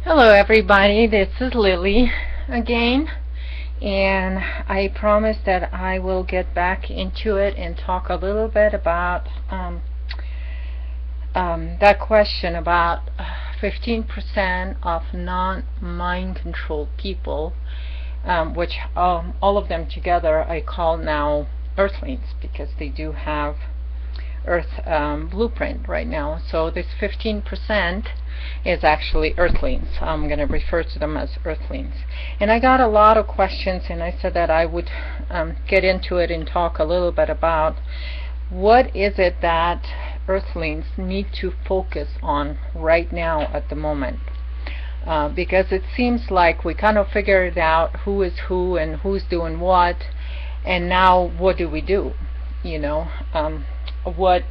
Hello everybody, this is Lily again, and I promise that I will get back into it and talk a little bit about that question about 15% of non-mind controlled people, which all of them together I call now earthlings, because they do have Earth blueprint right now. So this 15% is actually earthlings. I'm going to refer to them as earthlings. And I got a lot of questions, and I said that I would get into it and talk a little bit about what is it that earthlings need to focus on right now at the moment. Because it seems like we kind of figured out who is who and who's doing what, and now what do we do? You know, what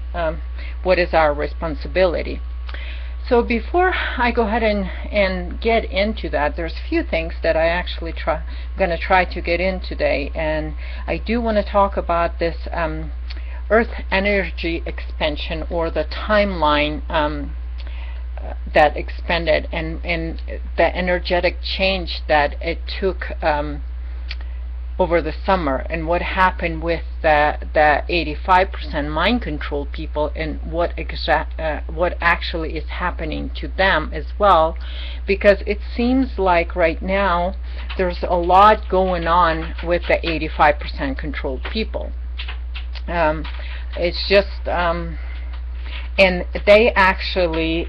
is our responsibility? So before I go ahead and get into that, there's a few things that I actually going to try to get in today, and I do want to talk about this Earth energy expansion, or the timeline that expanded, and the energetic change that it took over the summer, and what happened with the 85% mind control people, and what actually is happening to them as well, because it seems like right now there's a lot going on with the 85% controlled people. It's just and they actually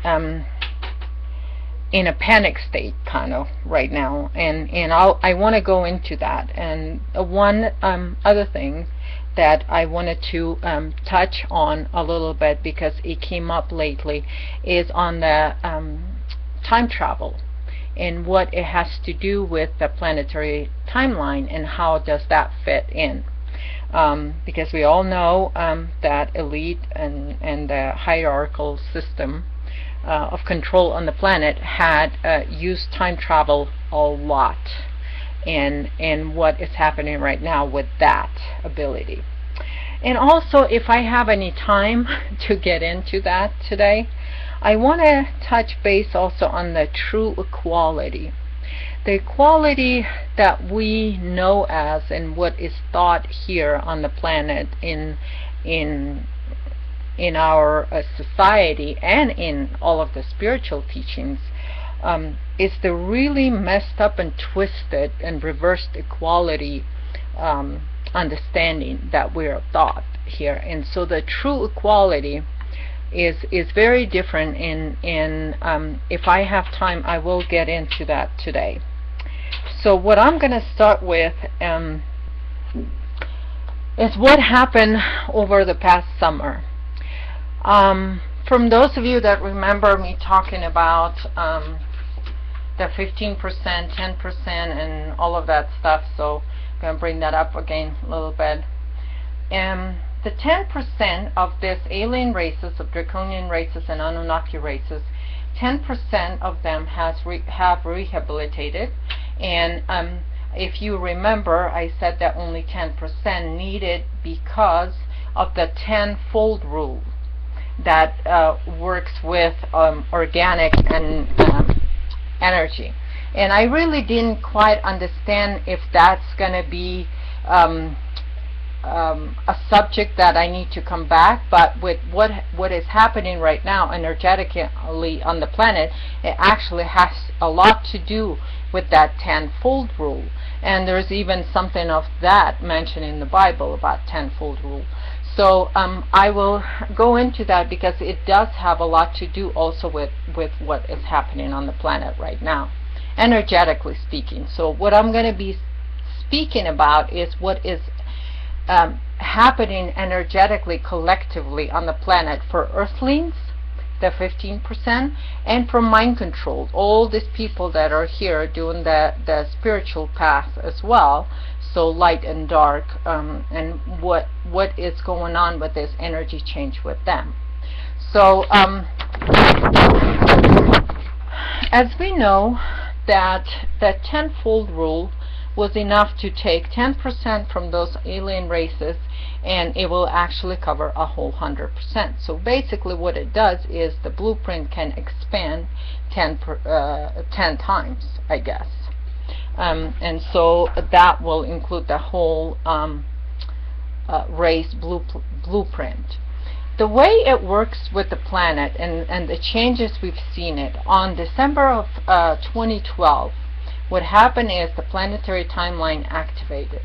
in a panic state kind of right now, and I want to go into that. And one other thing that I wanted to touch on a little bit, because it came up lately, is on the time travel and what it has to do with the planetary timeline, and how does that fit in. Because we all know that elite and the hierarchical system of control on the planet had used time travel a lot, and what is happening right now with that ability. And also, if I have any time to get into that today, I want to touch base also on the true equality. The equality that we know as, and what is thought here on the planet in our society and in all of the spiritual teachings, is the really messed up and twisted and reversed equality understanding that we are taught here. And so the true equality is very different, in if I have time I will get into that today. So what I'm going to start with is what happened over the past summer. From those of you that remember me talking about the 15%, 10%, and all of that stuff, so I'm going to bring that up again a little bit. The 10% of this alien races, of draconian races and Anunnaki races, 10% of them have rehabilitated. And if you remember, I said that only 10% needed because of the tenfold rule that works with organic and energy. And I really didn't quite understand if that's going to be a subject that I need to come back, but with what is happening right now energetically on the planet, it actually has a lot to do with that tenfold rule. And there's even something of that mentioned in the Bible about tenfold rule. So I will go into that, because it does have a lot to do also with what is happening on the planet right now, energetically speaking. So what I'm going to be speaking about is what is happening energetically, collectively on the planet for earthlings, the 15%, and for mind controlled, all these people that are here doing the spiritual path as well. So light and dark, and what is going on with this energy change with them. So as we know, that the tenfold rule was enough to take 10% from those alien races, and it will actually cover a whole 100%. So basically what it does is the blueprint can expand 10 times, I guess. And so that will include the whole race blueprint. The way it works with the planet and the changes we've seen it on December of 2012, what happened is the planetary timeline activated.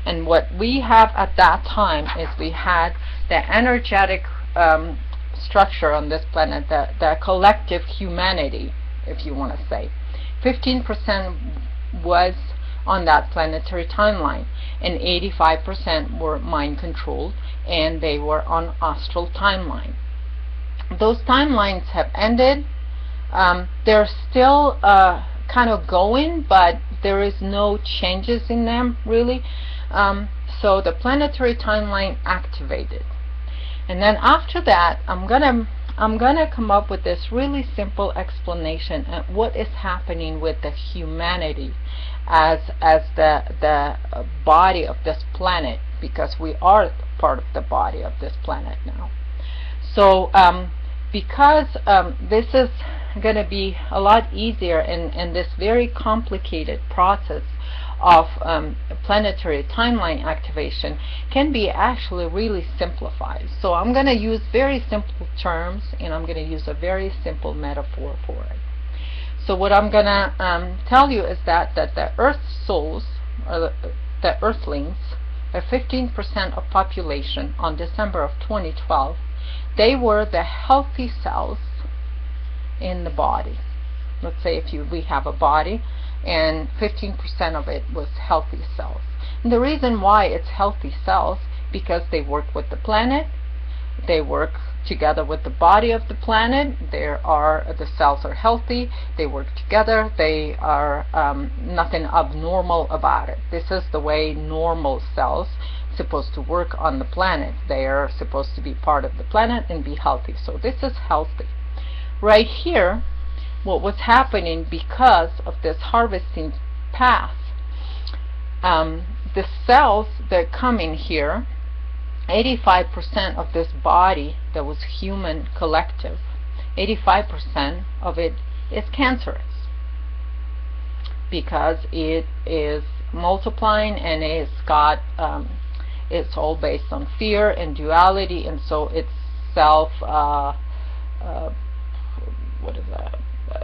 And what we have at that time is we had the energetic structure on this planet, the collective humanity, if you want to say. 15% was on that planetary timeline, and 85% were mind controlled, and they were on astral timeline. Those timelines have ended. They're still kind of going, but there is no changes in them really. So the planetary timeline activated, and then after that I'm gonna come up with this really simple explanation of what is happening with the humanity as the body of this planet, because we are part of the body of this planet now. So because this is going to be a lot easier, in this very complicated process of planetary timeline activation can be actually really simplified. So I'm going to use very simple terms, and I'm going to use a very simple metaphor for it. So what I'm going to tell you is that the Earth souls, or the earthlings, are 15% of population on December of 2012. They were the healthy cells in the body. Let's say we have a body, and 15% of it was healthy cells. And the reason why it's healthy cells, because they work with the planet, they work together with the body of the planet. The cells are healthy, they work together, they are nothing abnormal about it. This is the way normal cells supposed to work on the planet. They are supposed to be part of the planet and be healthy. So this is healthy. Right here, what was happening because of this harvesting path, the cells that come in here, 85% of this body that was human collective, 85% of it is cancerous, because it is multiplying, and it's got it's all based on fear and duality, and so it's self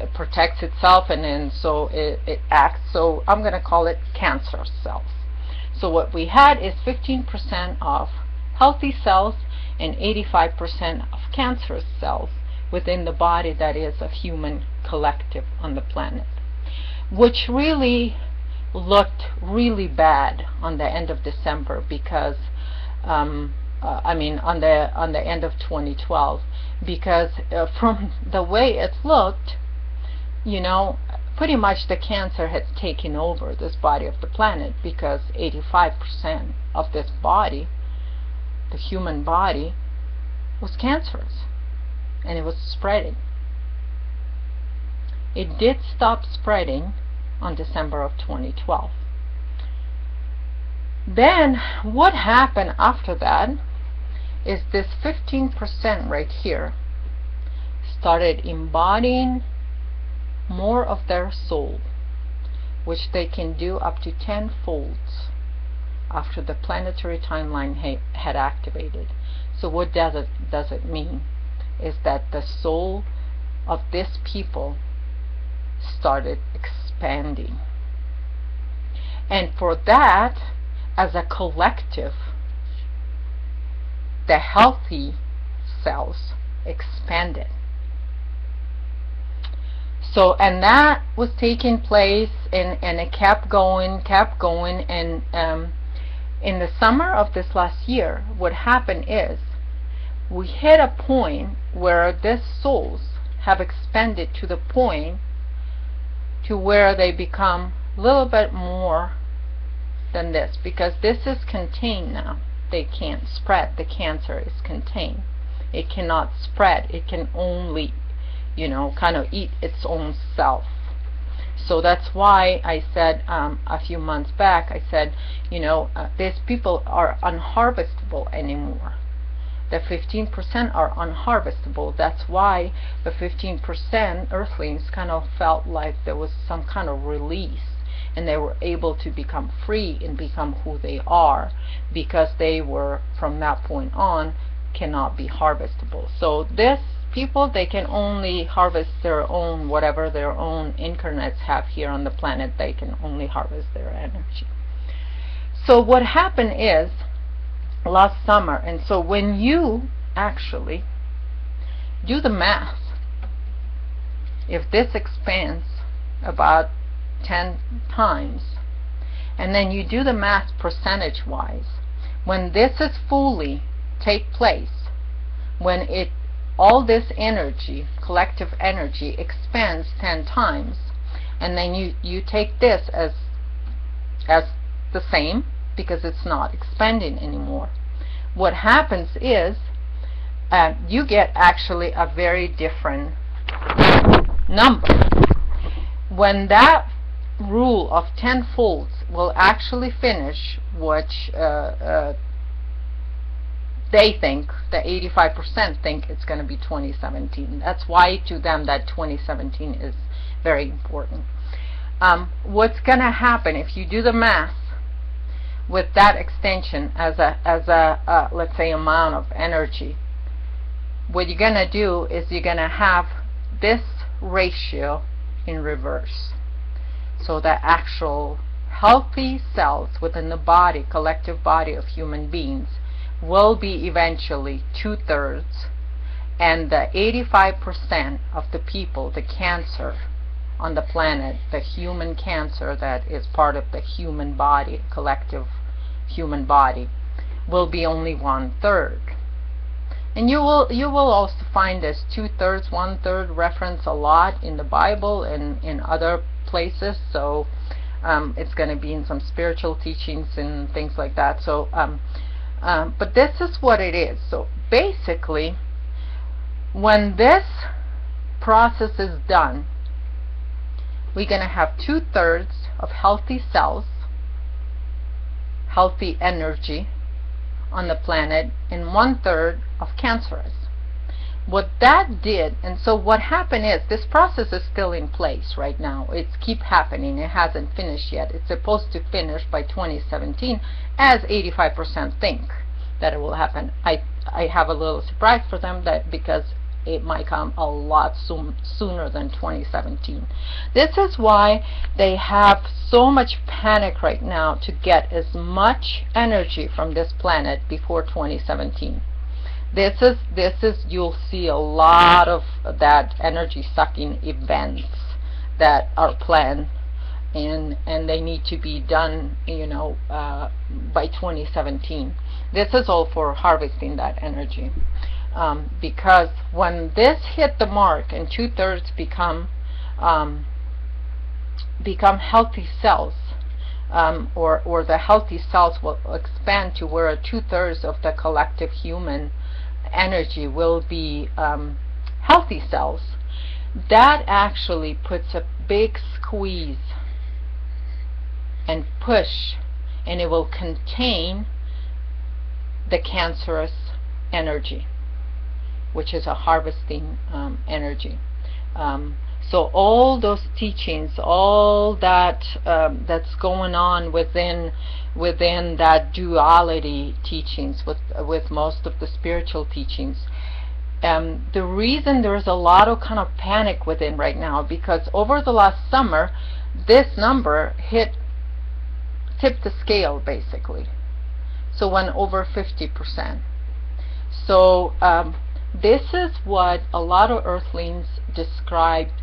it protects itself, and then so it acts. So I'm going to call it cancer cells. So what we had is 15% of healthy cells and 85% of cancerous cells within the body that is a human collective on the planet, which really looked really bad on the end of December, because I mean on the end of 2012, because from the way it looked, you know, pretty much the cancer had taken over this body of the planet, because 85% of this body, the human body, was cancerous, and it was spreading. It did stop spreading on December of 2012. Then what happened after that is this 15% right here started embodying more of their soul, which they can do up to 10 folds after the planetary timeline had activated. So what does it mean? Is that the soul of this people started expanding. And for that, as a collective, the healthy cells expanded. So, and that was taking place, and it kept going, and in the summer of this last year, what happened is we hit a point where these souls have expanded to the point to where they become a little bit more than this, because this is contained now. They can't spread. The cancer is contained. It cannot spread. It can only, you know, kind of eat its own self. So that's why I said a few months back, I said, you know, these people are unharvestable anymore, the 15% are unharvestable. That's why the 15% earthlings kind of felt like there was some kind of release, and they were able to become free and become who they are, because they were, from that point on, cannot be harvestable. So this people, they can only harvest their own, whatever their own incarnates have here on the planet, they can only harvest their energy. So what happened is, last summer, and so when you actually do the math, if this expands about 10 times, and then you do the math percentage wise, when this is fully take place, when it all this energy, collective energy, expands 10 times, and then you take this as the same, because it's not expanding anymore, what happens is you get actually a very different number. When that rule of 10 folds will actually finish, which they think, the 85% think it's going to be 2017. That's why to them that 2017 is very important. What's going to happen if you do the math with that extension as a let's say amount of energy? What you're going to do is you're going to have this ratio in reverse. So the actual healthy cells within the body, collective body of human beings, will be eventually 2/3, and the 85% of the people, the cancer on the planet, the human cancer that is part of the human body, collective human body, will be only 1/3. And you will also find this 2/3, 1/3 reference a lot in the Bible and in other places. So it's going to be in some spiritual teachings and things like that. So but this is what it is. So basically, when this process is done, we're going to have 2/3 of healthy cells, healthy energy on the planet, and 1/3 of cancerous. What that did, and so what happened is, this process is still in place right now. It's keep happening. It hasn't finished yet. It's supposed to finish by 2017, as 85% think that it will happen. I have a little surprise for them, that because it might come a lot sooner than 2017. This is why they have so much panic right now to get as much energy from this planet before 2017. This is you'll see a lot of that energy sucking events that are planned, and they need to be done, you know, by 2017. This is all for harvesting that energy, because when this hit the mark and 2/3 become healthy cells, or the healthy cells will expand to where 2/3 of the collective human energy will be healthy cells, that actually puts a big squeeze and push, and it will contain the cancerous energy, which is a harvesting energy. So all those teachings, all that that's going on within that duality teachings, with most of the spiritual teachings, the reason there's a lot of kind of panic within right now, because over the last summer, this number tipped the scale basically. So went over 50%. So this is what a lot of earthlings described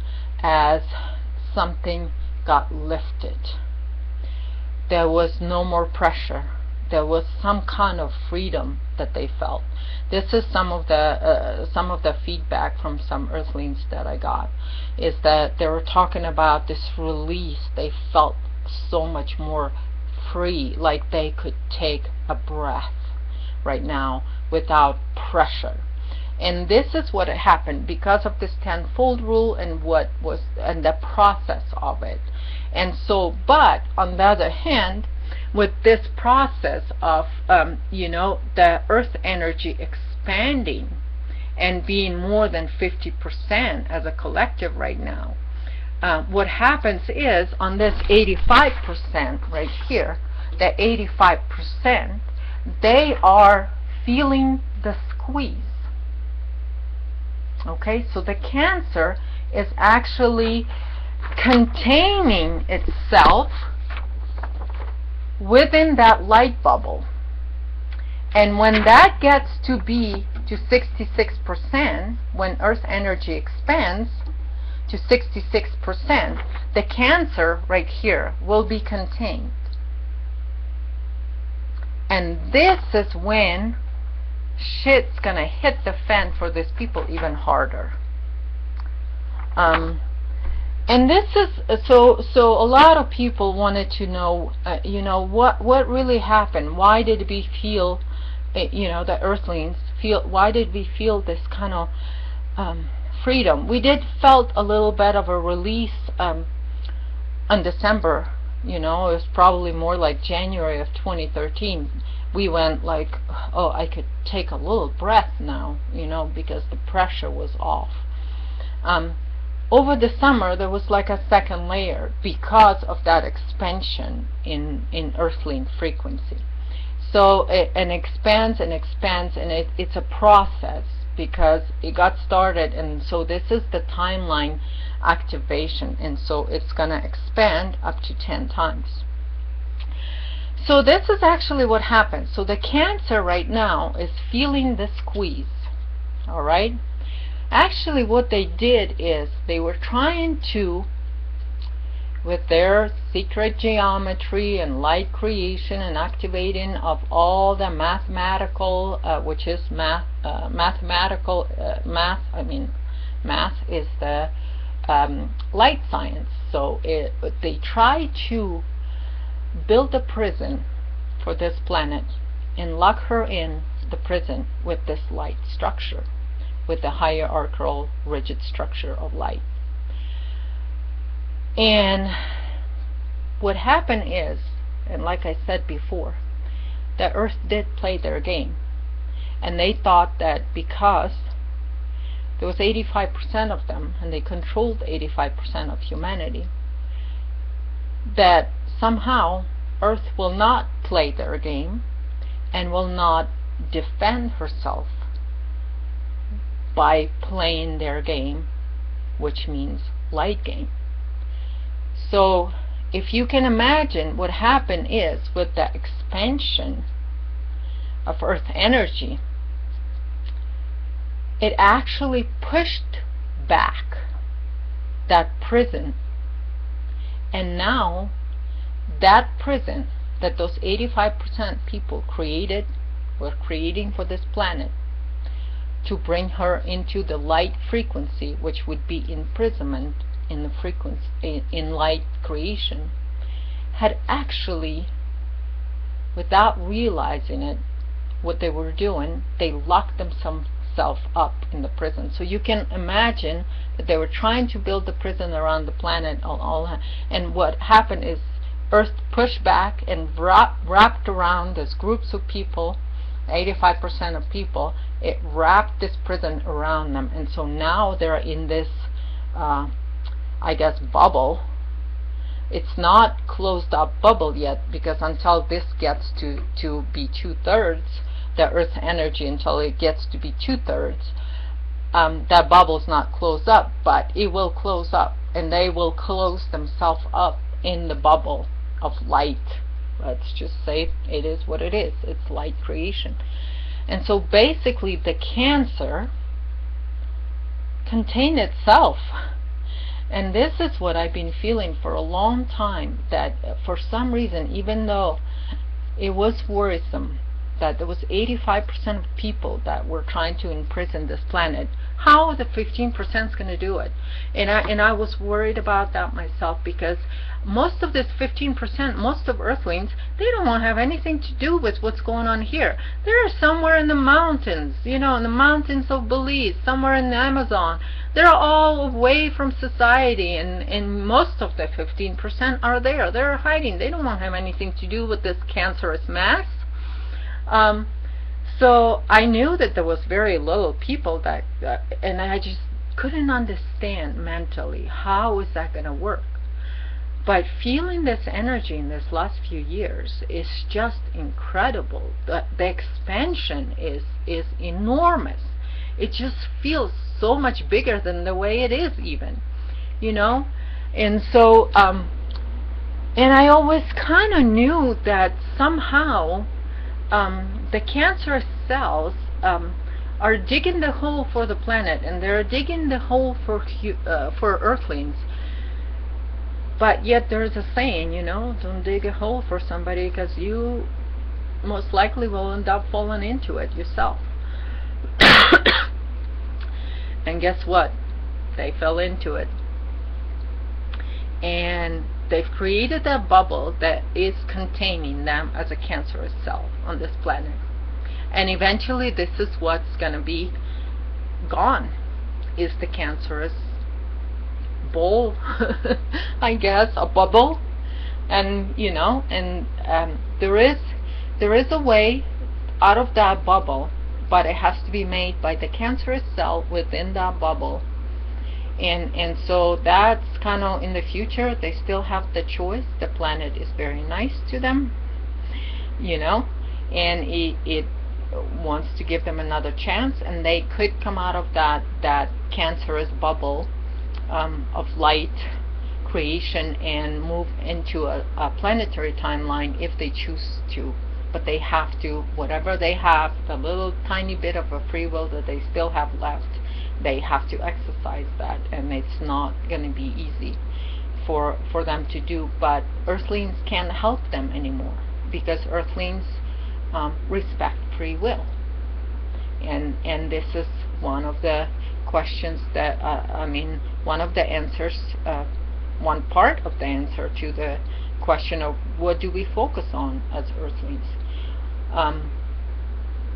as something got lifted. There was no more pressure. There was some kind of freedom that they felt. This is some of the feedback from some earthlings that I got, is that they were talking about this release. They felt so much more free, like they could take a breath right now without pressure. And this is what happened because of this tenfold rule and the process of it. And so, but on the other hand, with this process of the earth energy expanding and being more than 50% as a collective right now, what happens is on this 85% right here, that 85%, they are feeling the squeeze. Okay, so the Cancer is actually containing itself within that light bubble. And when that gets to be to 66%, when Earth energy expands to 66%, the Cancer right here will be contained. And this is when shit's gonna hit the fan for these people even harder. And this is so a lot of people wanted to know, you know, what really happened. Why did we feel, you know, the Earthlings feel? Why did we feel this kind of freedom? We did felt a little bit of a release on December. You know, it was probably more like January of 2013. We went like, oh, I could take a little breath now, you know, because the pressure was off. Over the summer, there was like a second layer because of that expansion in Earthling frequency. So it expands and expands, and it's a process because it got started, and so this is the timeline activation, and so it's going to expand up to 10 times. So this is actually what happens. So the Cancer right now is feeling the squeeze. All right? Actually, what they did is they were trying to, with their secret geometry and light creation and activating of all the mathematical, which is math is the light science. So they try to build a prison for this planet and lock her in the prison with this light structure, with the hierarchical rigid structure of light. And what happened is, and like I said before, the Earth did play their game, and they thought that because there was 85% of them and they controlled 85% of humanity, that somehow Earth will not play their game and will not defend herself by playing their game, which means light game. So if you can imagine, what happened is with the expansion of Earth energy, it actually pushed back that prison, and now that prison that those 85% people were creating for this planet to bring her into the light frequency, which would be imprisonment in the frequency in light creation, had actually, without realizing it, what they were doing, they locked themselves up in the prison. So you can imagine that they were trying to build the prison around the planet, and what happened is Earth pushed back and wrapped around these groups of people, 85% of people. It wrapped this prison around them, and so now they're in this I guess bubble. It's not closed up bubble yet, because until this gets to be 2/3, the Earth energy, until it gets to be 2/3, that bubble's not closed up, but it will close up, and they will close themselves up in the bubble of light. Let's just say it is what it is. It's light creation. And so basically the Cancer contained itself. And this is what I've been feeling for a long time, that for some reason, even though it was worrisome that there was 85% of people that were trying to imprison this planet, how the 15% is going to do it? And I was worried about that myself, because most of this 15%, most of Earthlings, they don't want to have anything to do with what's going on here. They're somewhere in the mountains, you know, in the mountains of Belize, somewhere in the Amazon. They're all away from society, and most of the 15% are there. They're hiding. They don't want to have anything to do with this cancerous mass. So I knew that there was very little people that, and I just couldn't understand mentally how is that going to work. But feeling this energy in this last few years is just incredible. The expansion is enormous. It just feels so much bigger than the way it is even, you know? And so, and I always kind of knew that somehow the cancerous cells are digging the hole for the planet, and they're digging the hole for earthlings. But yet there's a saying, you know, don't dig a hole for somebody, because you most likely will end up falling into it yourself. And guess what? They fell into it. And they've created a bubble that is containing them as a cancerous cell on this planet. And eventually this is what's going to be gone, is the cancerous bowl, I guess, a bubble. And you know, and there is a way out of that bubble, but it has to be made by the cancerous cell within that bubble. And so that's kind of in the future. They still have the choice. The planet is very nice to them, you know, and it wants to give them another chance, and they could come out of that cancerous bubble of light creation and move into a planetary timeline if they choose to. But they have to, whatever they have, the little tiny bit of a free will that they still have left, they have to exercise that, and it's not going to be easy for them to do. But earthlings can't help them anymore, because earthlings respect free will, and this is one of the questions that one of the answers, one part of the answer to the question of what do we focus on as earthlings.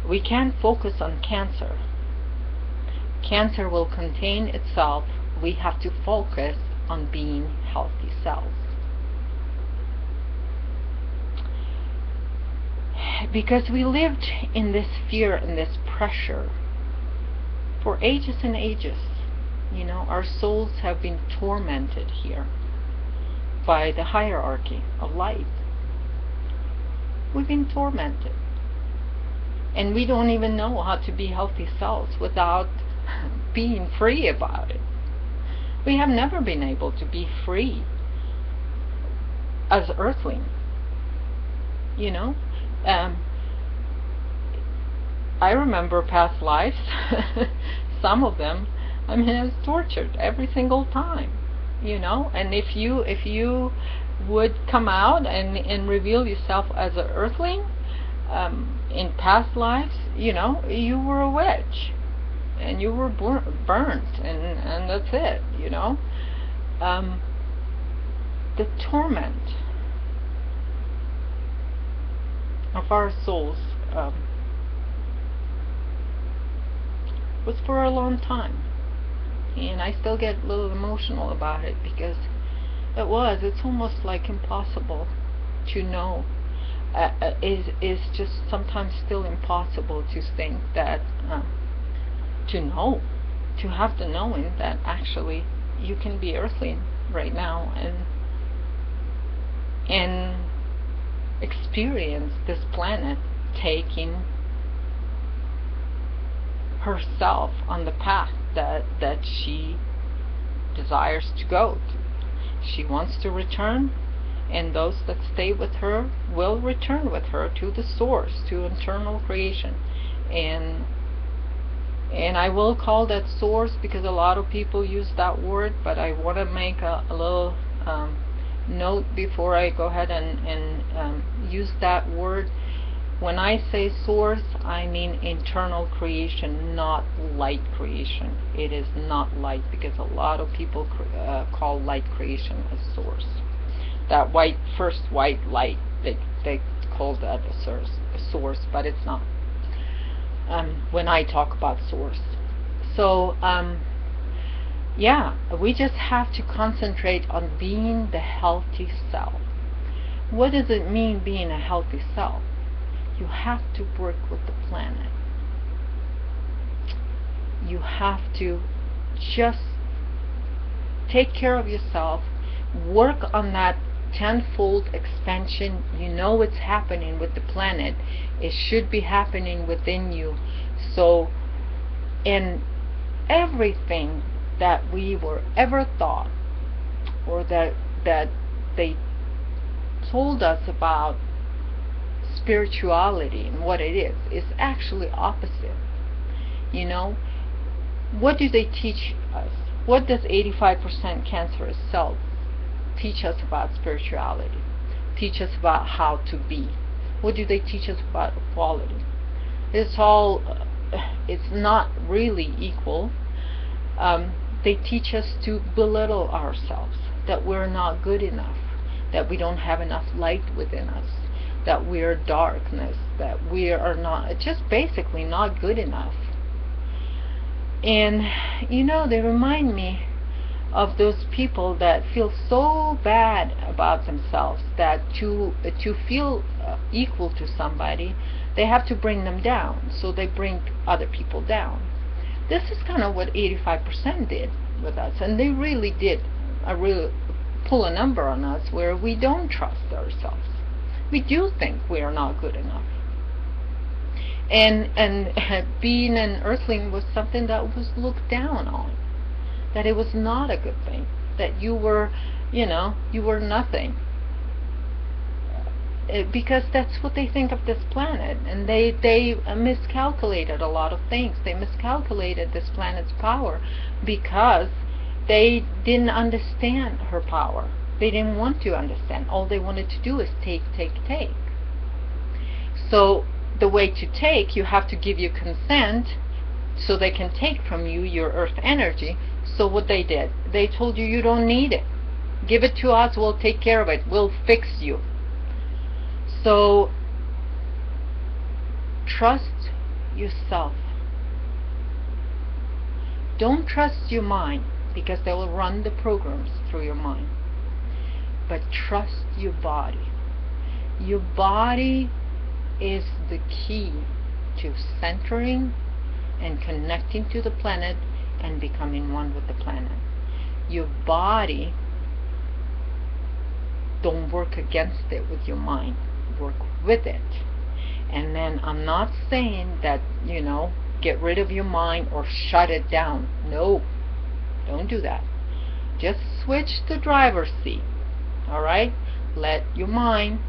We can't focus on cancer. Cancer will contain itself. We have to focus on being healthy cells. Because we lived in this fear and this pressure for ages and ages. You know, our souls have been tormented here by the hierarchy of light. We've been tormented. And we don't even know how to be healthy cells without being free about it. We have never been able to be free as earthling. You know, I remember past lives, some of them, I mean, I was tortured every single time, you know. And if you would come out and reveal yourself as an earthling in past lives, you know, you were a witch and you were burnt, and that's it, you know. The torment of our souls was for a long time, and I still get a little emotional about it, because it's almost like impossible to know. Is just sometimes still impossible to think that to know, to have the knowing that actually you can be earthling right now and experience this planet taking herself on the path that she desires to go to. She wants to return, and those that stay with her will return with her to the source, to internal creation. And I will call that source, because a lot of people use that word, but I want to make a little note before I go ahead and use that word. When I say source, I mean internal creation, not light creation. It is not light, because a lot of people call light creation a source. That first white light, they call that a source, but it's not. When I talk about source. So, yeah, we just have to concentrate on being the healthy self. What does it mean, being a healthy self? You have to work with the planet. You have to just take care of yourself, work on that tenfold expansion. You know it's happening with the planet. It should be happening within you. So in everything that we were ever thought, or that they told us about spirituality and what it is actually opposite. You know, what do they teach us? What does 85% cancerous cells teach us about spirituality? Teach us about how to be? What do they teach us about equality? It's all, it's not really equal. They teach us to belittle ourselves, that we're not good enough, that we don't have enough light within us, that we're darkness, that we are not, just basically not good enough. And you know, they remind me of those people that feel so bad about themselves that to feel equal to somebody, they have to bring them down, so they bring other people down. This is kind of what 85% did with us, and they really did really pull a number on us where we don't trust ourselves. We do think we are not good enough. And being an earthling was something that was looked down on, that it was not a good thing, that you were, you know, you were nothing. Because that's what they think of this planet, and they miscalculated a lot of things. They miscalculated this planet's power because they didn't understand her power. They didn't want to understand. All they wanted to do is take, take, take. So the way to take, you have to give you consent so they can take from you your earth energy. So what they did, they told you, you don't need it. Give it to us, we'll take care of it. We'll fix you. So trust yourself. Don't trust your mind, because they will run the programs through your mind. But trust your body. Your body is the key to centering and connecting to the planet and becoming one with the planet. Your body, don't work against it with your mind. Work with it. And then I'm not saying that, you know, get rid of your mind or shut it down. No, don't do that. Just switch the driver's seat. Alright? Let your mind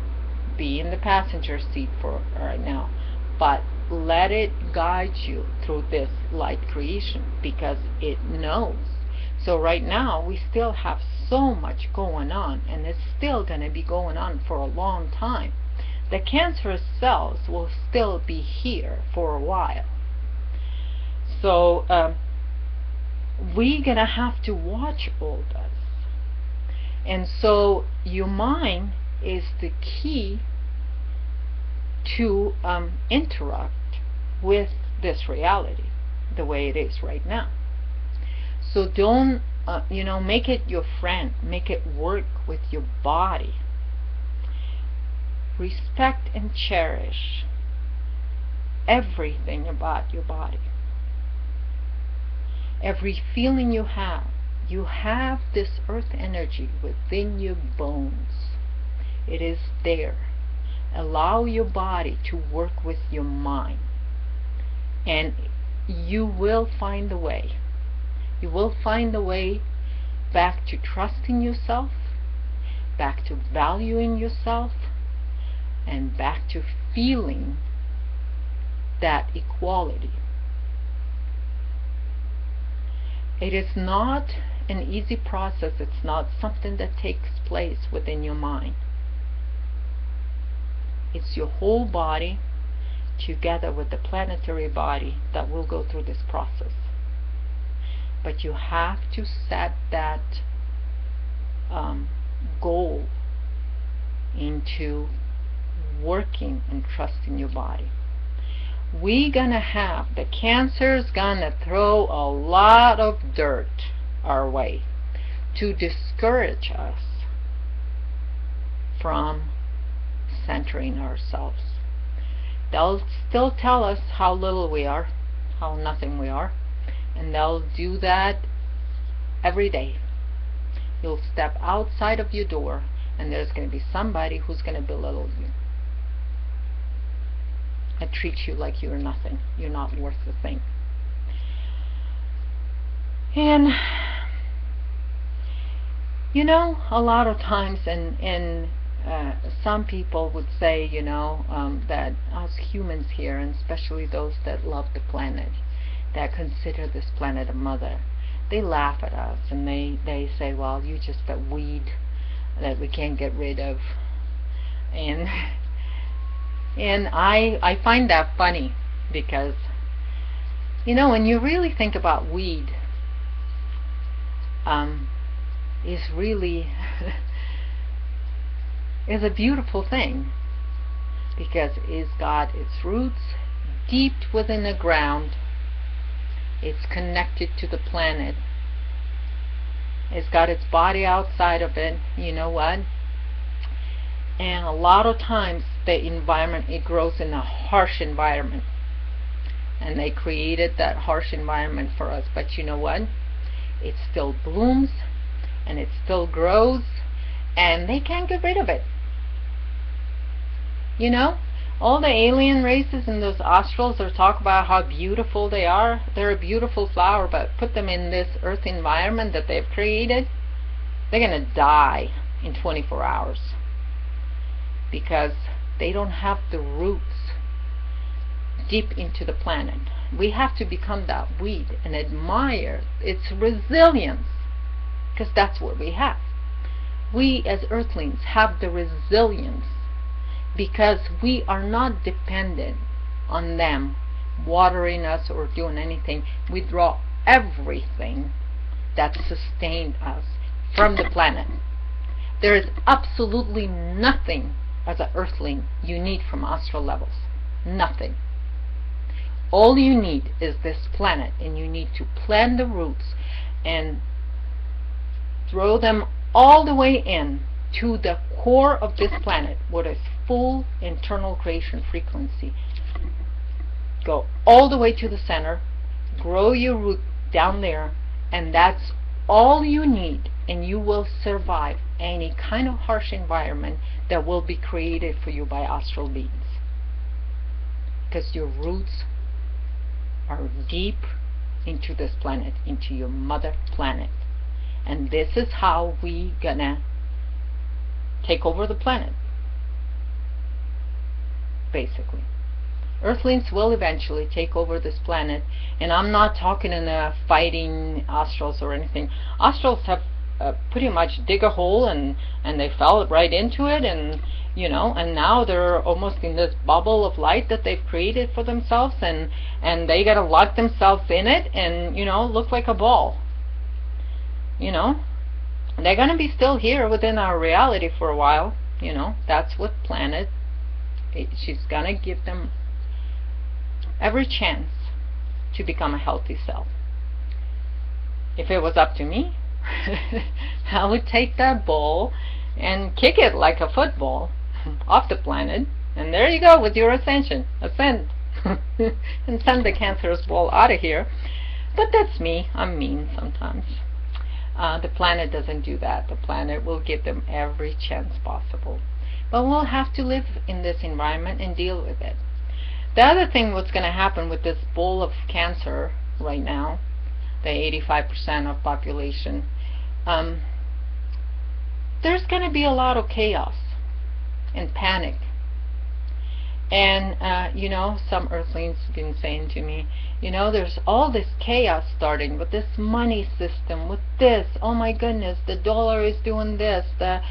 be in the passenger seat for right now, but let it guide you through this light creation, because it knows. So right now we still have so much going on, and it's still going to be going on for a long time. The cancerous cells will still be here for a while. So we're going to have to watch all this. And so your mind is the key to interact with this reality the way it is right now. So don't, you know, make it your friend. Make it work with your body. Respect and cherish everything about your body. Every feeling you have this earth energy within your bones. It is there. Allow your body to work with your mind, and you will find the way. You will find the way back to trusting yourself, back to valuing yourself, and back to feeling that equality. It is not an easy process. It's not something that takes place within your mind. It's your whole body together with the planetary body that will go through this process. But you have to set that goal into working and trusting your body. We're gonna have, the cancer's gonna throw a lot of dirt our way to discourage us from centering ourselves. They'll still tell us how little we are, how nothing we are, and they'll do that every day. You'll step outside of your door and there's going to be somebody who's going to belittle you and treat you like you're nothing. You're not worth a thing. And you know, a lot of times, and some people would say, you know, that us humans here, and especially those that love the planet, that consider this planet a mother, they laugh at us and they say, well, you're just a weed that we can't get rid of. And I find that funny, because, you know, when you really think about weed, is really is a beautiful thing, because it's got its roots deep within the ground. It's connected to the planet. It's got its body outside of it. You know what? And a lot of times the environment, it grows in a harsh environment, and they created that harsh environment for us. But you know what? It still blooms and it still grows, and they can't get rid of it. You know, all the alien races and those astrals are talk about how beautiful they are. They're a beautiful flower, but put them in this earth environment that they've created, they're gonna die in 24 hours, because they don't have the roots deep into the planet. We have to become that weed and admire its resilience, because that's what we have. We as earthlings have the resilience, because we are not dependent on them watering us or doing anything. We draw everything that sustained us from the planet. There is absolutely nothing as an earthling you need from astral levels. Nothing. All you need is this planet, and you need to plant the roots and throw them all the way in to the core of this planet, what is full internal creation frequency. Go all the way to the center, grow your root down there, and that's all you need, and you will survive any kind of harsh environment that will be created for you by astral beings, because your roots are deep into this planet, into your mother planet. And this is how we gonna take over the planet, basically. Earthlings will eventually take over this planet, and I'm not talking in fighting astrals or anything. Astrals have pretty much dig a hole, and they fell right into it, and you know, and now they're almost in this bubble of light that they've created for themselves, and they gotta lock themselves in it, and you know, look like a ball. You know, they're gonna be still here within our reality for a while. You know, that's what planet, she's gonna give them every chance to become a healthy self. If it was up to me, I would take that ball and kick it like a football off the planet, and there you go with your ascension. Ascend. And send the cancerous ball out of here. But that's me. I'm mean sometimes. The planet doesn't do that. The planet will give them every chance possible. But we'll have to live in this environment and deal with it. The other thing what's going to happen with this bowl of cancer right now, the 85% of population, there's going to be a lot of chaos and panic. And you know, some earthlings have been saying to me, you know, there's all this chaos starting with this money system, with this, oh my goodness, the dollar is doing this, the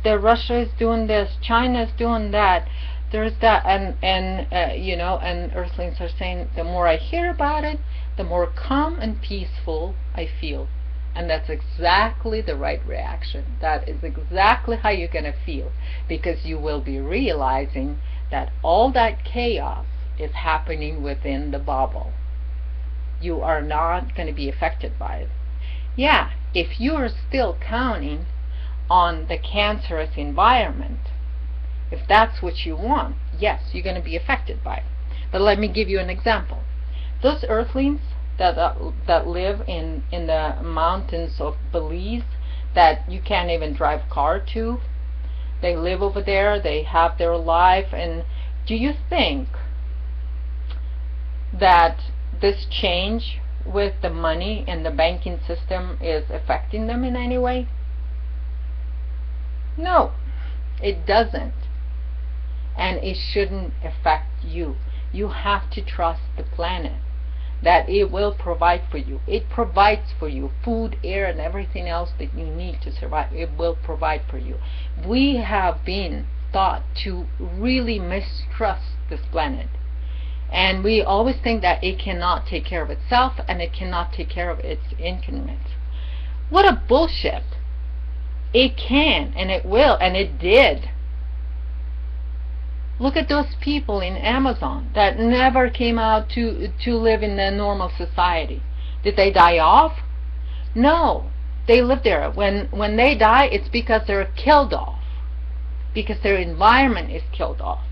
Russia is doing this, China is doing that, there's that, and you know, and earthlings are saying, the more I hear about it, the more calm and peaceful I feel. And that's exactly the right reaction. That is exactly how you're going to feel, because you will be realizing that all that chaos is happening within the bubble. You are not going to be affected by it. Yeah, if you are still counting on the cancerous environment If that's what you want, yes, you're going to be affected by it. But let me give you an example. Those earthlings that live in the mountains of Belize that you can't even drive a car to, they live over there, they have their life, and do you think that this change with the money and the banking system is affecting them in any way? No, it doesn't. And it shouldn't affect you. You have to trust the planet, that it will provide for you. It provides for you food, air, and everything else that you need to survive. It will provide for you. We have been taught to really mistrust this planet. And we always think that it cannot take care of itself and it cannot take care of its inconvenience. What a bullshit. It can, and it will, and it did. Look at those people in Amazon that never came out to live in the normal society. Did they die off? No. They live there. When they die, it's because they're killed off. Because their environment is killed off.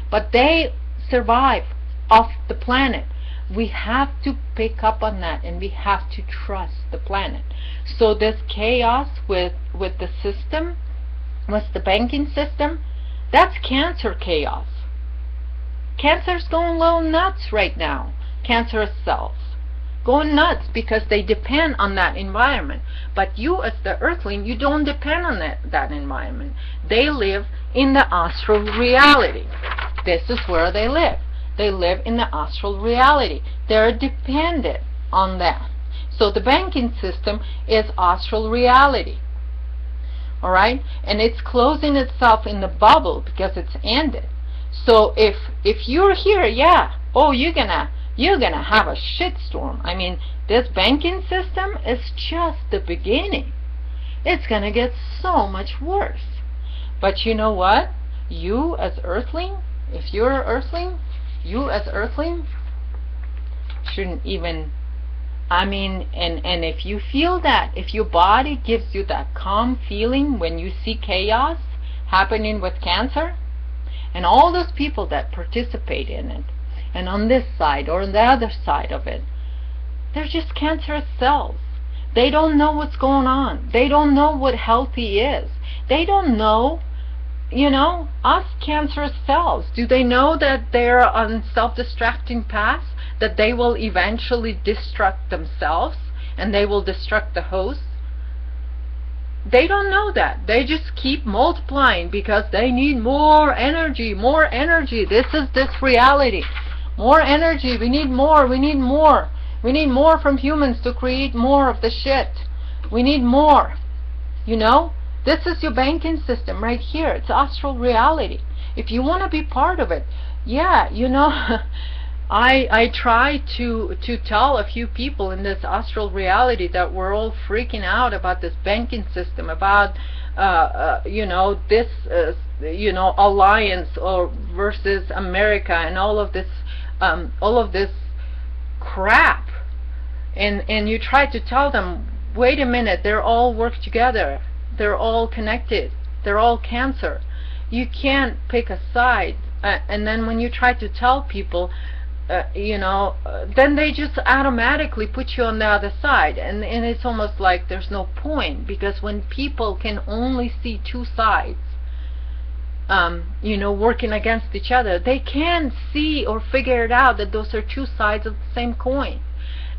But they survive off the planet. We have to pick up on that, and we have to trust the planet. So this chaos with the system, with the banking system, that's cancer chaos. Cancer's going a little nuts right now. Cancerous cells going nuts because they depend on that environment. But you as the earthling, you don't depend on that environment. They live in the astral reality. This is where they live. They live in the astral reality. They're dependent on that. So the banking system is astral reality. Alright? And it's closing itself in the bubble because it's ended. So if you're here, yeah, oh, you're gonna have a shitstorm. I mean, this banking system is just the beginning. It's gonna get so much worse. But you know what? You as earthling, if you're an earthling, you as earthling shouldn't even, I mean, and if you feel that, if your body gives you that calm feeling when you see chaos happening with cancer, and all those people that participate in it, and on this side or on the other side of it, they're just cancerous cells. They don't know what's going on. They don't know what healthy is. They don't know, you know, us cancerous cells. Do they know that they're on self-destructing paths, that they will eventually destruct themselves and they will destruct the host? They don't know that. They just keep multiplying because they need more energy, more energy. This is this reality. More energy. We need more. We need more. We need more from humans to create more of the shit. We need more. You know? This is your banking system right here. It's astral reality. If you want to be part of it, yeah, you know, I try to tell a few people in this astral reality that we're all freaking out about this banking system, about you know, this you know, alliance or versus America and all of this crap, and you try to tell them, wait a minute, they're all work together, they're all connected, they're all cancer. You can't pick a side, and then when you try to tell people, you know, then they just automatically put you on the other side, and it's almost like there's no point, because when people can only see two sides, you know, working against each other, they can't see or figure it out that those are two sides of the same coin.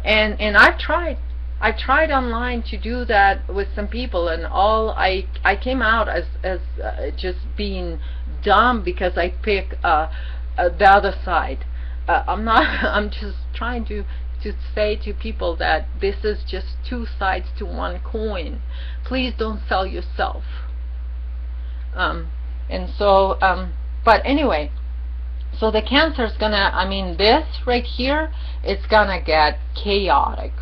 And I've tried online to do that with some people, and all I came out as just being dumb because I pick the other side. I'm just trying to say to people that this is just two sides to one coin. Please don't sell yourself. And so, but anyway, so the cancer is gonna, I mean, this right here, it's gonna get chaotic,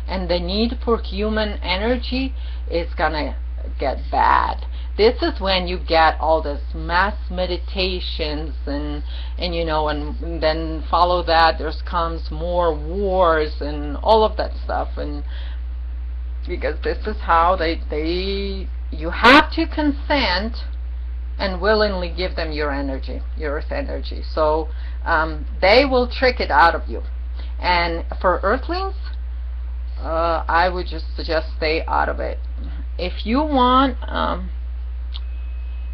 and the need for human energy is gonna get bad. This is when you get all this mass meditations and you know, and then follow that comes more wars and all of that stuff, and because this is how you have to consent and willingly give them your energy, your earth energy. So they will trick it out of you. And for earthlings, I would just suggest stay out of it. If you want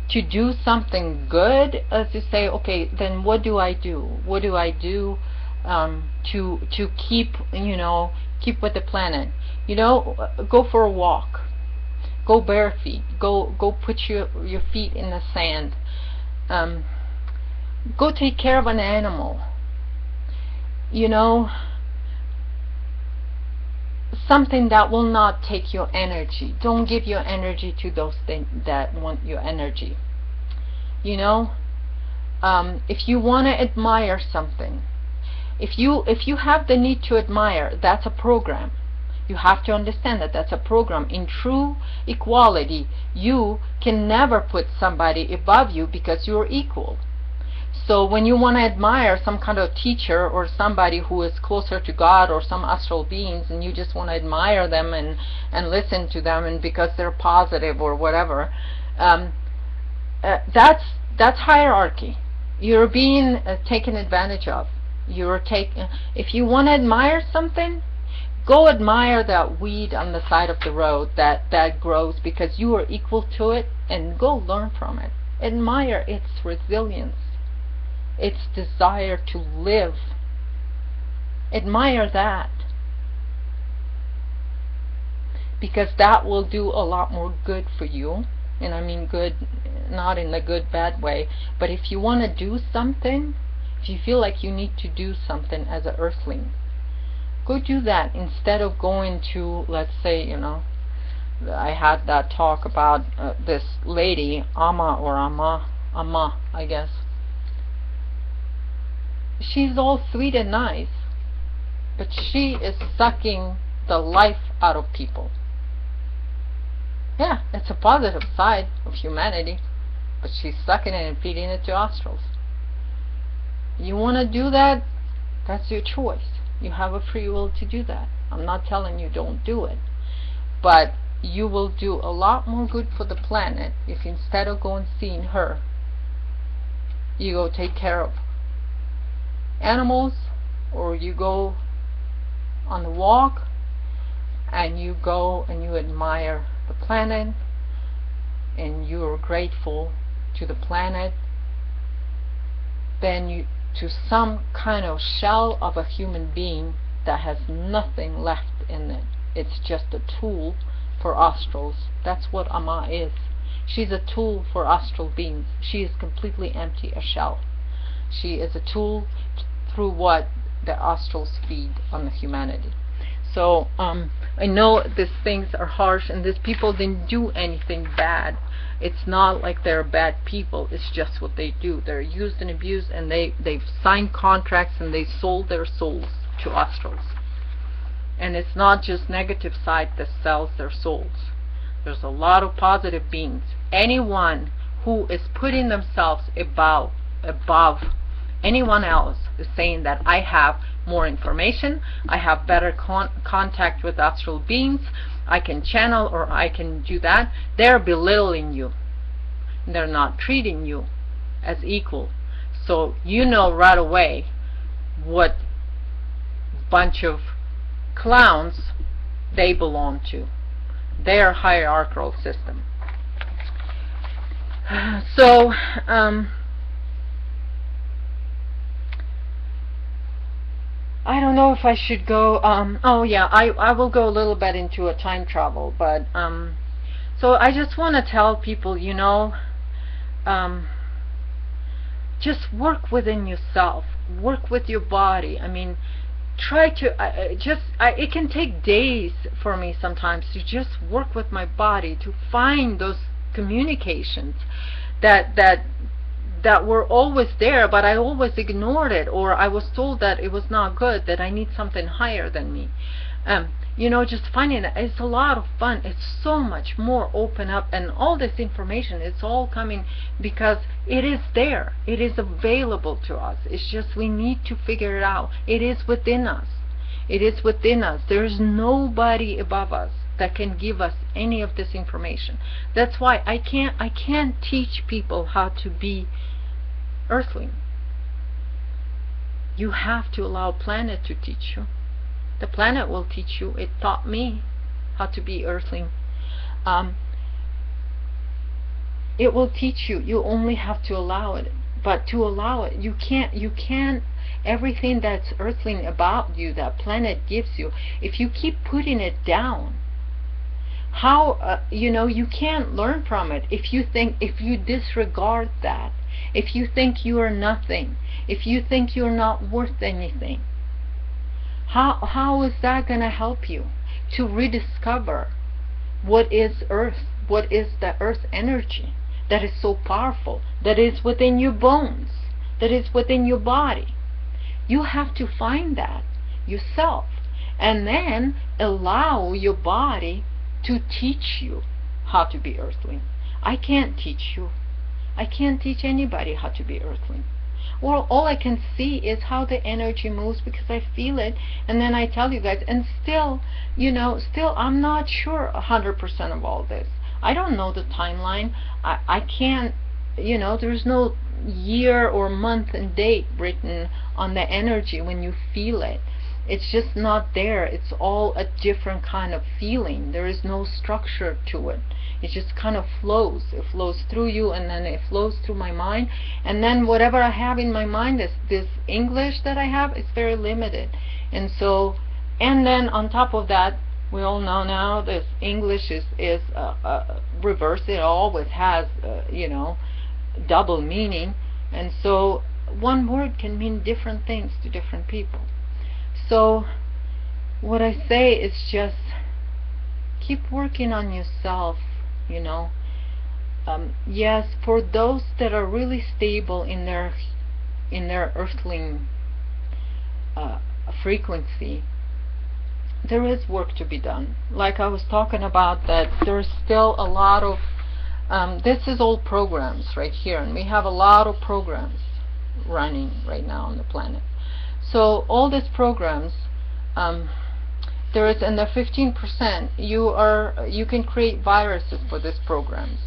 to do something good, as you say, okay, then what do I do? What do I do to keep, keep with the planet? Go for a walk. Go bare feet. Go put your feet in the sand. Go take care of an animal. Something that will not take your energy. Don't give your energy to those things that want your energy. If you want to admire something, if you have the need to admire, that's a program. You have to understand that that's a program. In true equality, you can never put somebody above you because you're equal. So when you want to admire some kind of teacher or somebody who is closer to God or some astral beings, and you just want to admire them and listen to them, and because they're positive or whatever, that's hierarchy. You're being taken advantage of. If you want to admire something, go admire that weed on the side of the road that grows because you are equal to it, and go learn from it. Admire its resilience, its desire to live. Admire that, because that will do a lot more good for you. And I mean good, not in the good bad way, but if you want to do something, if you feel like you need to do something as an earthling, go do that instead of going to, let's say, I had that talk about this lady, Amma, I guess. She's all sweet and nice, but she is sucking the life out of people. Yeah, it's a positive side of humanity, but she's sucking it and feeding it to astrals. You want to do that? That's your choice. You have a free will to do that. I'm not telling you don't do it, but you will do a lot more good for the planet if instead of going seeing her, you go take care of animals, or you go on the walk and you go and you admire the planet and you are grateful to the planet, then you to some kind of shell of a human being that has nothing left in it. It's just a tool for astrals. That's what Amma is. She's a tool for astral beings. She is completely empty, a shell. She is a tool through what the astrals feed on the humanity. So I know these things are harsh, and these people didn't do anything bad. It's not like they're bad people. It's just what they do. They're used and abused, and they've signed contracts and they sold their souls to astrals. And it's not just negative side that sells their souls. There's a lot of positive beings. Anyone who is putting themselves above anyone else is saying that I have more information, I have better contact with astral beings, I can channel, or I can do that. They're belittling you. They're not treating you as equal. So you know right away what bunch of clowns they belong to. Their hierarchical system. So I don't know if I should go, oh yeah, I will go a little bit into a time travel, but so I just want to tell people, just work within yourself, work with your body. I mean, try to it can take days for me sometimes to just work with my body to find those communications that were always there, but I always ignored it, or I was told that it was not good, that I need something higher than me. Just finding it, it's a lot of fun. It's so much more open up, and all this information, it's all coming because it is there. It is available to us. It's just we need to figure it out. It is within us. It is within us. There is nobody above us. that can give us any of this information. That's why I can't teach people how to be earthling. You have to allow planet to teach you. The planet will teach you. It taught me how to be earthling. It will teach you. You only have to allow it. But to allow it, you can't everything that's earthling about you, that planet gives you, if you keep putting it down, how you can't learn from it. If you disregard that, if you think you are nothing, if you think you're not worth anything, how is that going to help you to rediscover what is earth, what is the earth energy that is so powerful, that is within your bones, that is within your body? You have to find that yourself, and then allow your body to teach you how to be earthling. I can't teach you. I can't teach anybody how to be earthling. Well, all I can see is how the energy moves, because I feel it, and then I tell you guys, and still I'm not sure 100% of all this. I don't know the timeline. I can't, there's no year or month and date written on the energy when you feel it. It's just not there. It's all a different kind of feeling. There is no structure to it. It just kind of flows. It flows through you, and then it flows through my mind, and then whatever I have in my mind, this English that I have, is very limited. And so, and then on top of that, we all know now this English is reverse. It always has double meaning, and so one word can mean different things to different people. So what I say is just keep working on yourself. Yes, for those that are really stable in their earthling frequency, there is work to be done. Like I was talking about, that there's still a lot of this is all programs right here, and we have a lot of programs running right now on the planet. So all these programs, there is, in the 15%, you can create viruses for these programs,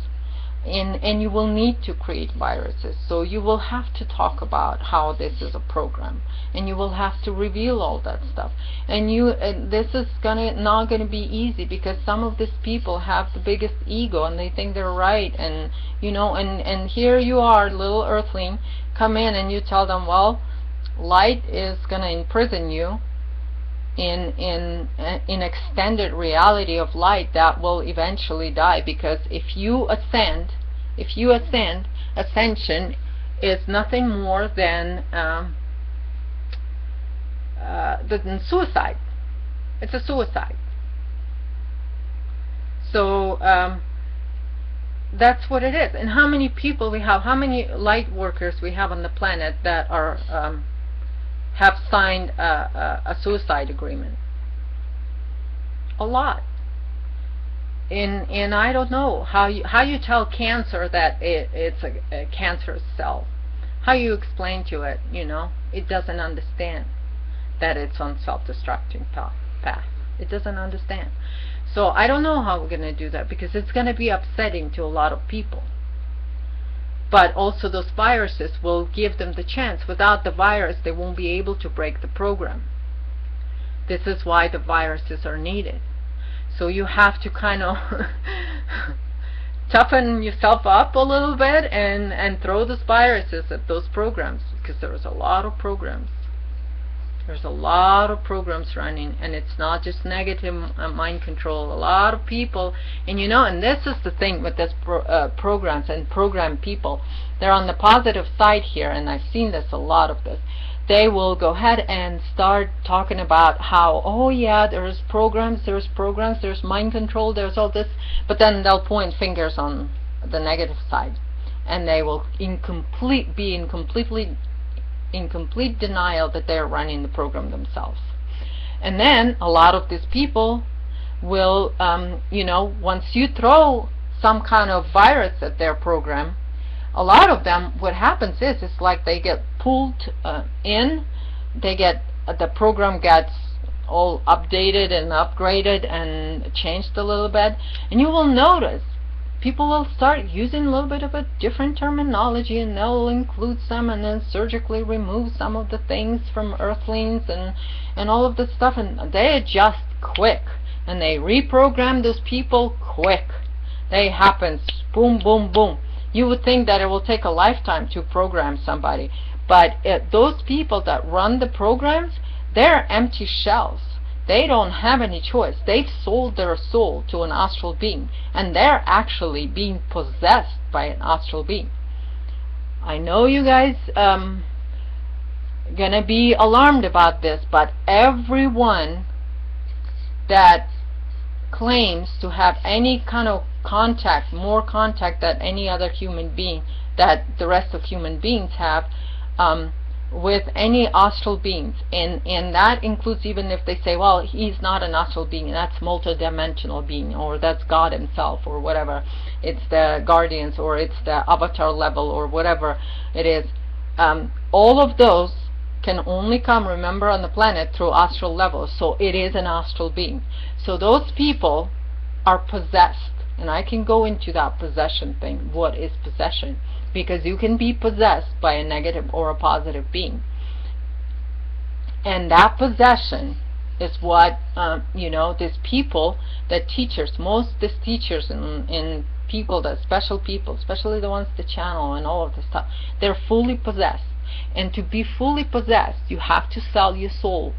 and you will need to create viruses. So you will have to talk about how this is a program, and you will have to reveal all that stuff. And this is not gonna be easy, because some of these people have the biggest ego, and they think they're right, and and here you are, little earthling, come in and you tell them, well, light is gonna imprison you in extended reality of light that will eventually die, because if you ascend, ascension is nothing more than suicide. It's a suicide. So that's what it is. And how many people we have, how many light workers we have on the planet that are have signed a suicide agreement? A lot. And I don't know how you tell cancer that it's a cancerous cell. How you explain to it, it doesn't understand that it's on self-destructing path. It doesn't understand. So I don't know how we're going to do that, because it's going to be upsetting to a lot of people. But also those viruses will give them the chance. Without the virus, they won't be able to break the program. This is why the viruses are needed. So you have to kind of toughen yourself up a little bit and throw those viruses at those programs, because there's a lot of programs. There's a lot of programs running, and it's not just negative mind control. A lot of people, and and this is the thing with this programs and program people, they're on the positive side here, and I've seen this, a lot of this. They will go ahead and start talking about how, oh yeah, there's programs, there's mind control, there's all this, but then they'll point fingers on the negative side, and they will be in complete denial that they're running the program themselves. And then a lot of these people will, once you throw some kind of virus at their program, a lot of them, what happens is, it's like they get pulled in, the program gets all updated and upgraded and changed a little bit, and you will notice people will start using a little bit of a different terminology, and they'll include some and then surgically remove some of the things from earthlings and all of this stuff, and they adjust quick and they reprogram those people quick. They happen boom, boom, boom. You would think that it will take a lifetime to program somebody, but those people that run the programs, they're empty shells. They don't have any choice. They've sold their soul to an astral being, and they're actually being possessed by an astral being. I know you guys gonna be alarmed about this, but everyone that claims to have any kind of contact, more contact than any other human being that the rest of human beings have, with any astral beings, and that includes even if they say, well, he's not an astral being, that's multi-dimensional being, or that's God himself, or whatever, it's the guardians, or it's the avatar level, or whatever it is. All of those can only come, remember, on the planet through astral levels, so it is an astral being. So those people are possessed, and I can go into that possession thing. What is possession? Because you can be possessed by a negative or a positive being, and that possession is what you know, these people, the teachers, most these teachers and people, that special people, especially the ones that channel and all of this stuff, they're fully possessed. And to be fully possessed, you have to sell your soul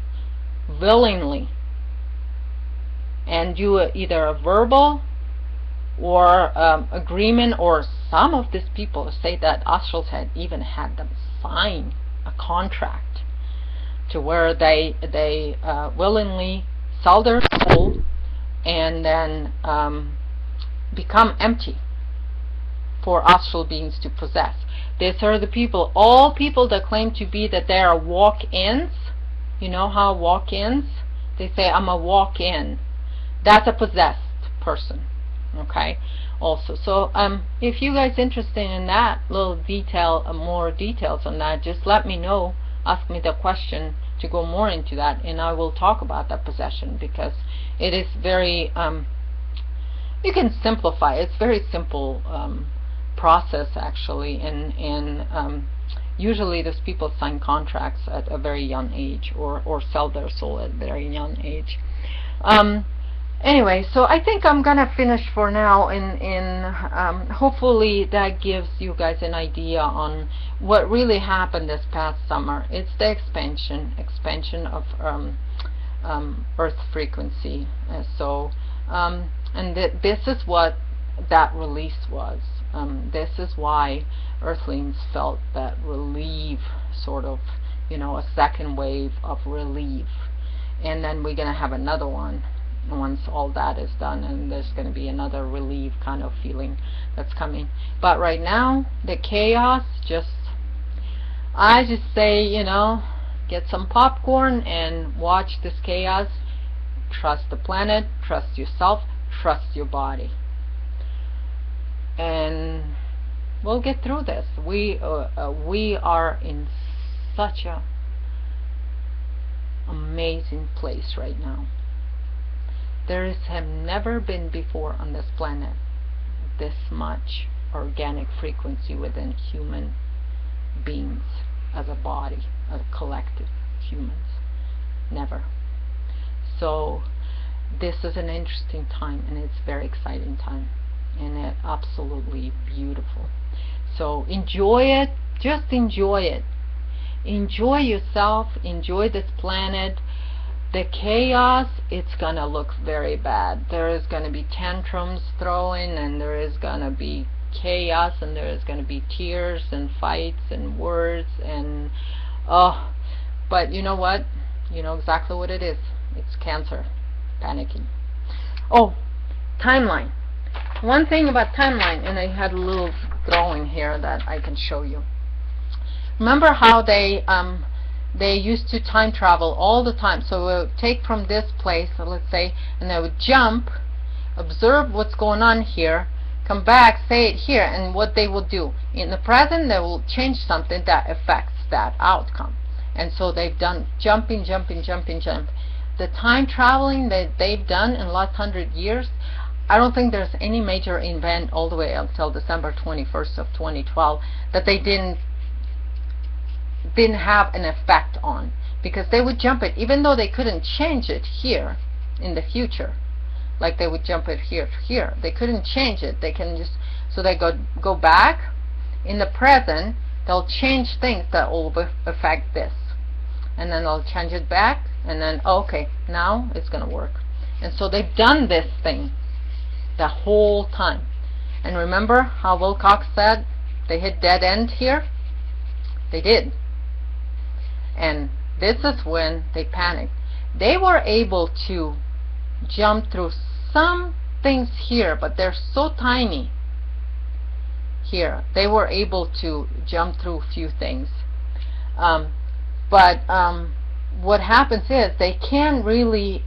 willingly, and do either a verbal or agreement, or some of these people say that astrals had even had them sign a contract to where they willingly sell their soul and then become empty for astral beings to possess. These are the people, all people that claim to be that they are walk-ins. You know how walk-ins? They say, I'm a walk-in. That's a possessed person. Okay, also, so if you guys interested in that little detail, more details on that, just let me know, ask me the question to go more into that, and I will talk about that possession, because it is very you can simplify it. It's very simple process actually, and usually those people sign contracts at a very young age, or sell their soul at a very young age. Anyway, so I think I'm gonna finish for now, and hopefully that gives you guys an idea on what really happened this past summer. It's the expansion of Earth frequency. And this is what that release was. This is why Earthlings felt that relief, sort of, you know, a second wave of relief, and then we're gonna have another one once all that is done, and there's going to be another relief kind of feeling that's coming. But right now, the chaos, I just say, you know, get some popcorn and watch this chaos. Trust the planet, trust yourself, trust your body, and we'll get through this. We are in such a amazing place right now. There have never been before on this planet this much organic frequency within human beings as a body, as a collective humans. Never. So this is an interesting time, and it's a very exciting time, and it's absolutely beautiful. So enjoy it. Just enjoy it. Enjoy yourself. Enjoy this planet. The chaos, it's gonna look very bad. There is gonna be tantrums throwing, and there is gonna be chaos, and there is gonna be tears and fights and words, and but you know what? You know exactly what it is. It's cancer panicking. Oh, timeline. One thing about timeline, and I had a little drawing here that I can show you. Remember how they used to time travel all the time. So we would take from this place, so let's say, and they would jump, observe what's going on here, come back, say it here, and what they will do in the present, they will change something that affects that outcome. And so they've done jumping. The the time traveling that they've done in the last 100 years, I don't think there's any major event all the way until December 21st of 2012 that they didn't have an effect on, because they would jump it even though they couldn't change it here in the future. Like they would jump it here to here. They couldn't change it. They can just, so they go back in the present, they'll change things that will affect this, and then they'll change it back, and then okay, now it's gonna work. And so they've done this thing the whole time. And remember how Wilcox said they hit dead end here? They did. And this is when they panicked. They were able to jump through some things here, but they're so tiny here. They were able to jump through a few things. What happens is they can't really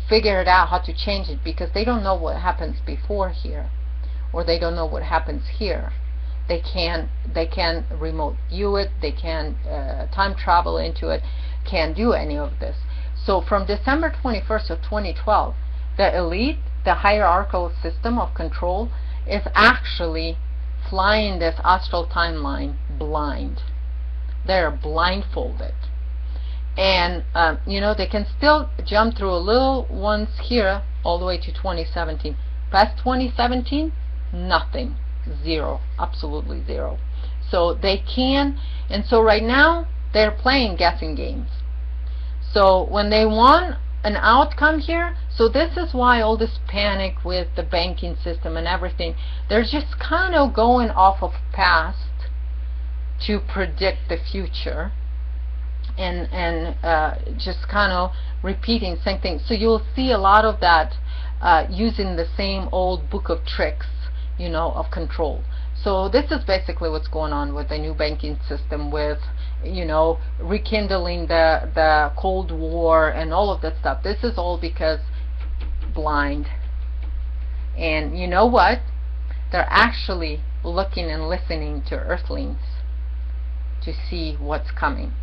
figure it out how to change it, because they don't know what happens before here, or they don't know what happens here. They can remote view it, they can time travel into it, can't do any of this. So from December 21st of 2012, the elite, the hierarchical system of control, is actually flying this astral timeline blind. They're blindfolded. And you know, they can still jump through a little ones here all the way to 2017. Past 2017, nothing. Zero. Absolutely zero. So they can, and so right now they're playing guessing games. So when they want an outcome here, so this is why all this panic with the banking system and everything, they're just kind of going off of past to predict the future, and just kind of repeating same thing. So you'll see a lot of that using the same old book of tricks, you know, of control. So this is basically what's going on with the new banking system, with, you know, rekindling the Cold War and all of that stuff. This is all because blind. And you know what? They're actually looking and listening to earthlings to see what's coming.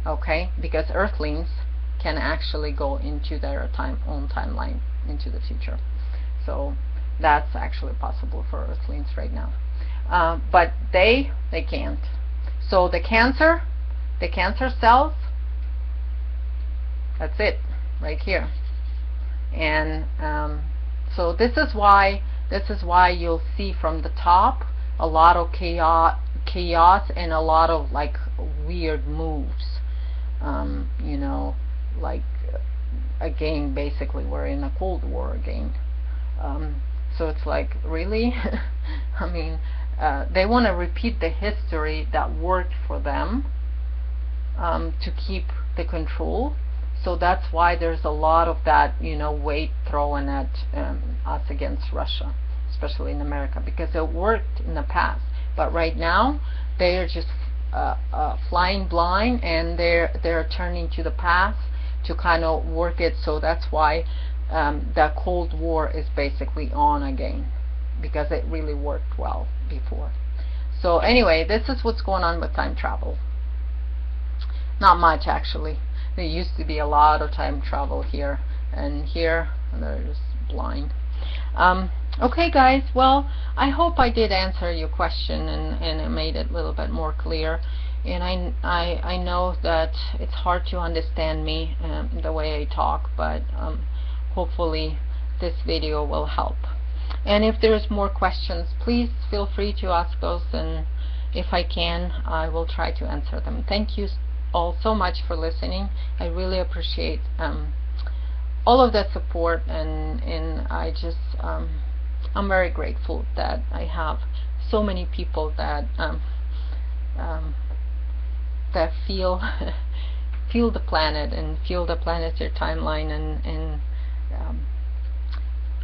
Okay? Because earthlings can actually go into their own timeline into the future. So that's actually possible for earthlings right now. But they can't. So the cancer cells, that's it right here. And so this is why you'll see from the top a lot of chaos and a lot of like weird moves. You know, like again, basically we're in a Cold War again. So it's like, really? I mean, they want to repeat the history that worked for them to keep the control. So that's why there's a lot of that, you know, weight thrown at us against Russia, especially in America, because it worked in the past. But right now, they are just flying blind, and they're turning to the past to kind of work it. So that's why the Cold War is basically on again, because it really worked well before. So anyway, this is what's going on with time travel. Not much, actually. There used to be a lot of time travel here, and here they're just blind. Okay guys, well, I hope I did answer your question and it made it a little bit more clear. And I know that it's hard to understand me the way I talk, but hopefully this video will help. And if there's more questions, please feel free to ask those, and if I can, I will try to answer them. Thank you all so much for listening. I really appreciate all of that support, and I just I'm very grateful that I have so many people that that feel feel the planet and feel the planetary timeline, and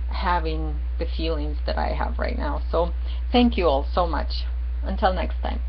having the feelings that I have right now. So thank you all so much. Until next time.